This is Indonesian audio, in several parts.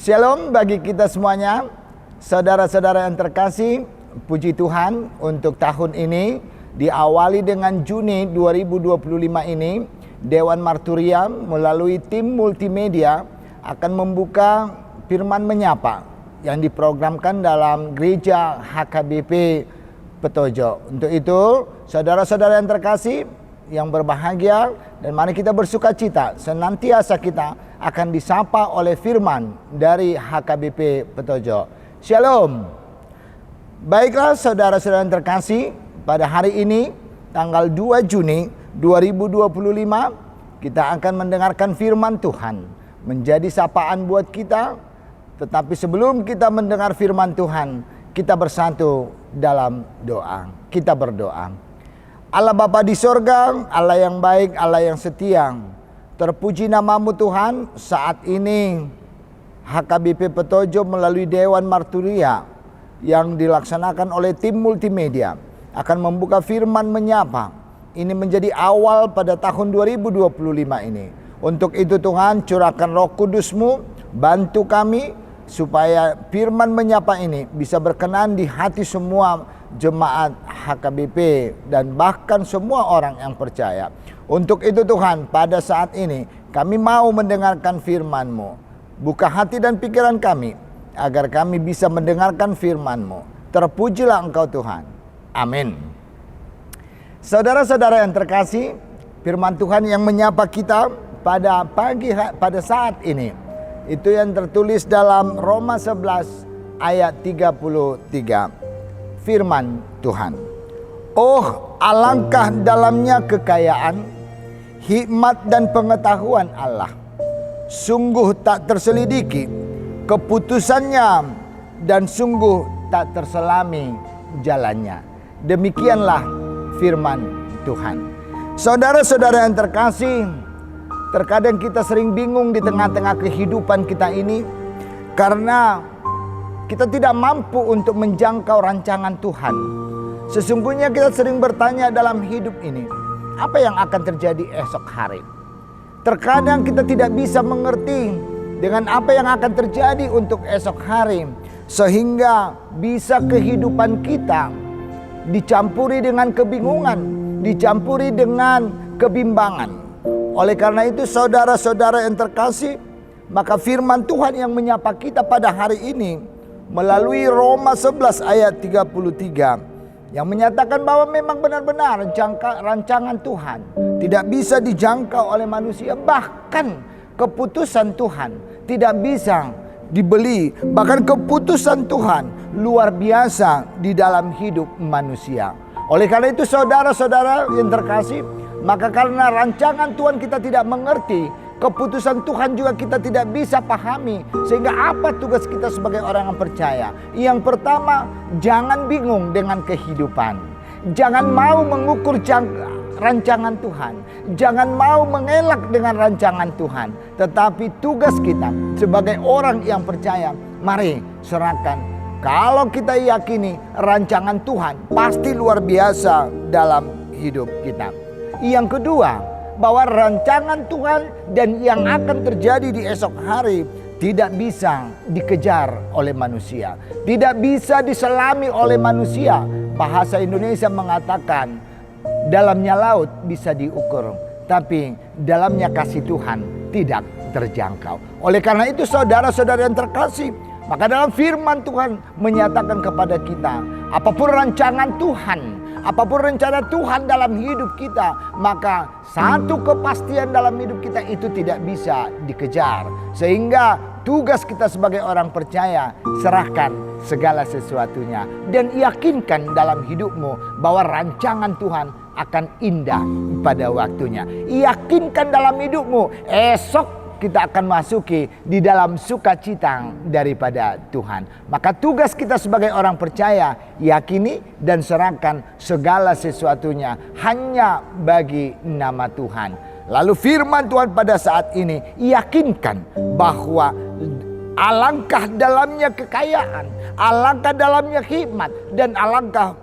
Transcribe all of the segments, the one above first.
Shalom bagi kita semuanya, saudara-saudara yang terkasih. Puji Tuhan untuk tahun ini diawali dengan Juni 2025 ini, Dewan Marturia melalui tim multimedia akan membuka Firman Menyapa yang diprogramkan dalam gereja HKBP Petojo. Untuk itu, saudara-saudara yang terkasih, yang berbahagia, dan mari kita bersukacita, senantiasa kita akan disapa oleh firman dari HKBP Petojo. Shalom. Baiklah saudara-saudara yang terkasih, pada hari ini tanggal 2 Juni 2025 kita akan mendengarkan firman Tuhan, menjadi sapaan buat kita. Tetapi sebelum kita mendengar firman Tuhan, kita bersatu dalam doa. Kita berdoa. Allah Bapa di sorga, Allah yang baik, Allah yang setia, terpuji namamu Tuhan. Saat ini HKBP Petojo melalui Dewan Marturia yang dilaksanakan oleh tim multimedia akan membuka firman menyapa. Ini menjadi awal pada tahun 2025 ini. Untuk itu Tuhan, curahkan Roh Kudus-Mu, bantu kami supaya firman menyapa ini bisa berkenan di hati semua jemaat HKBP dan bahkan semua orang yang percaya. Untuk itu Tuhan, pada saat ini kami mau mendengarkan firman-Mu. Buka hati dan pikiran kami agar kami bisa mendengarkan firman-Mu. Terpujilah Engkau Tuhan. Amin. Saudara-saudara yang terkasih, firman Tuhan yang menyapa kita pada saat ini itu yang tertulis dalam Roma 11 ayat 33. Firman Tuhan. Oh, alangkah dalamnya kekayaan, hikmat dan pengetahuan Allah. Sungguh tak terselidiki keputusannya dan sungguh tak terselami jalannya. Demikianlah firman Tuhan. Saudara-saudara yang terkasih, terkadang kita sering bingung di tengah-tengah kehidupan kita ini karena kita tidak mampu untuk menjangkau rancangan Tuhan. Sesungguhnya kita sering bertanya dalam hidup ini, apa yang akan terjadi esok hari? Terkadang kita tidak bisa mengerti dengan apa yang akan terjadi untuk esok hari, sehingga bisa kehidupan kita dicampuri dengan kebingungan, dicampuri dengan kebimbangan. Oleh karena itu saudara-saudara yang terkasih, maka firman Tuhan yang menyapa kita pada hari ini melalui Roma 11 ayat 33 yang menyatakan bahwa memang benar-benar rancangan Tuhan tidak bisa dijangkau oleh manusia. Bahkan keputusan Tuhan tidak bisa dibeli. Bahkan keputusan Tuhan luar biasa di dalam hidup manusia. Oleh karena itu saudara-saudara yang terkasih, maka karena rancangan Tuhan kita tidak mengerti, keputusan Tuhan juga kita tidak bisa pahami. Sehingga apa tugas kita sebagai orang yang percaya? Yang pertama, jangan bingung dengan kehidupan. Jangan mau mengukur rancangan Tuhan. Jangan mau mengelak dengan rancangan Tuhan. Tetapi tugas kita sebagai orang yang percaya, mari serahkan. Kalau kita yakini rancangan Tuhan pasti luar biasa dalam hidup kita. Yang kedua, bahwa rancangan Tuhan dan yang akan terjadi di esok hari tidak bisa dikejar oleh manusia, tidak bisa diselami oleh manusia. Bahasa Indonesia mengatakan dalamnya laut bisa diukur, tapi dalamnya kasih Tuhan tidak terjangkau. Oleh karena itu saudara-saudara yang terkasih, maka dalam firman Tuhan menyatakan kepada kita, apapun rancangan Tuhan, apapun rencana Tuhan dalam hidup kita, maka satu kepastian dalam hidup kita itu tidak bisa dikejar. Sehingga tugas kita sebagai orang percaya, serahkan segala sesuatunya dan yakinkan dalam hidupmu bahwa rancangan Tuhan akan indah pada waktunya. Yakinkan dalam hidupmu esok kita akan masuki di dalam sukacita daripada Tuhan. Maka tugas kita sebagai orang percaya, yakini dan serahkan segala sesuatunya hanya bagi nama Tuhan. Lalu firman Tuhan pada saat ini, yakinkan bahwa alangkah dalamnya kekayaan, alangkah dalamnya hikmat, dan alangkah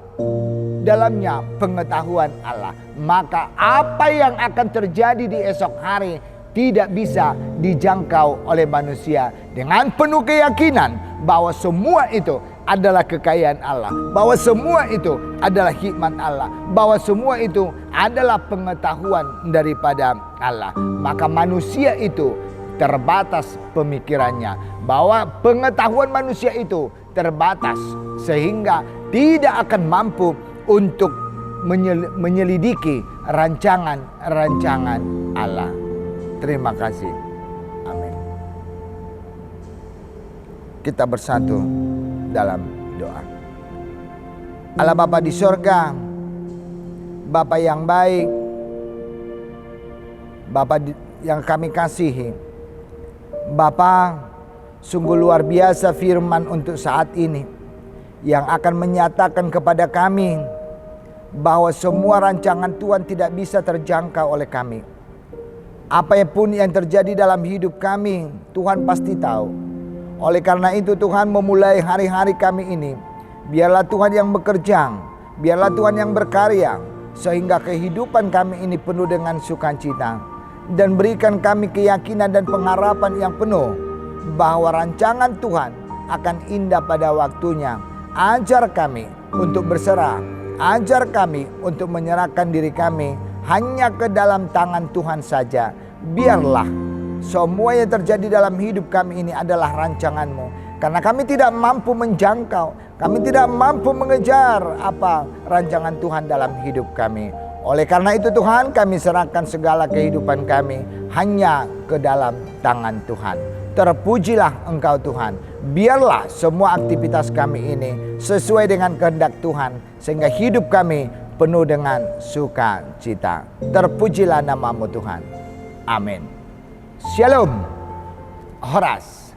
dalamnya pengetahuan Allah. Maka apa yang akan terjadi di esok hari tidak bisa dijangkau oleh manusia, dengan penuh keyakinan bahwa semua itu adalah kekayaan Allah, bahwa semua itu adalah hikmat Allah, bahwa semua itu adalah pengetahuan daripada Allah. Maka manusia itu terbatas pemikirannya, bahwa pengetahuan manusia itu terbatas sehingga tidak akan mampu untuk menyelidiki rancangan-rancangan Allah. Terima kasih. Amin. Kita bersatu dalam doa. Allah Bapa di sorga, Bapa yang baik, Bapa yang kami kasihi, Bapa, sungguh luar biasa firman untuk saat ini yang akan menyatakan kepada kami bahwa semua rancangan Tuhan tidak bisa terjangkau oleh kami. Apapun yang terjadi dalam hidup kami, Tuhan pasti tahu. Oleh karena itu Tuhan memulai hari-hari kami ini, biarlah Tuhan yang bekerja, biarlah Tuhan yang berkarya, sehingga kehidupan kami ini penuh dengan sukacita. Dan berikan kami keyakinan dan pengharapan yang penuh bahwa rancangan Tuhan akan indah pada waktunya. Ajar kami untuk berserah, ajar kami untuk menyerahkan diri kami hanya ke dalam tangan Tuhan saja. Biarlah semua yang terjadi dalam hidup kami ini adalah rancangan-Mu. Karena kami tidak mampu menjangkau, kami tidak mampu mengejar apa rancangan Tuhan dalam hidup kami. Oleh karena itu Tuhan, kami serahkan segala kehidupan kami hanya ke dalam tangan Tuhan. Terpujilah Engkau Tuhan. Biarlah semua aktivitas kami ini sesuai dengan kehendak Tuhan, sehingga hidup kami penuh dengan sukacita. Terpujilah nama-Mu Tuhan. Amin. Shalom. Horas.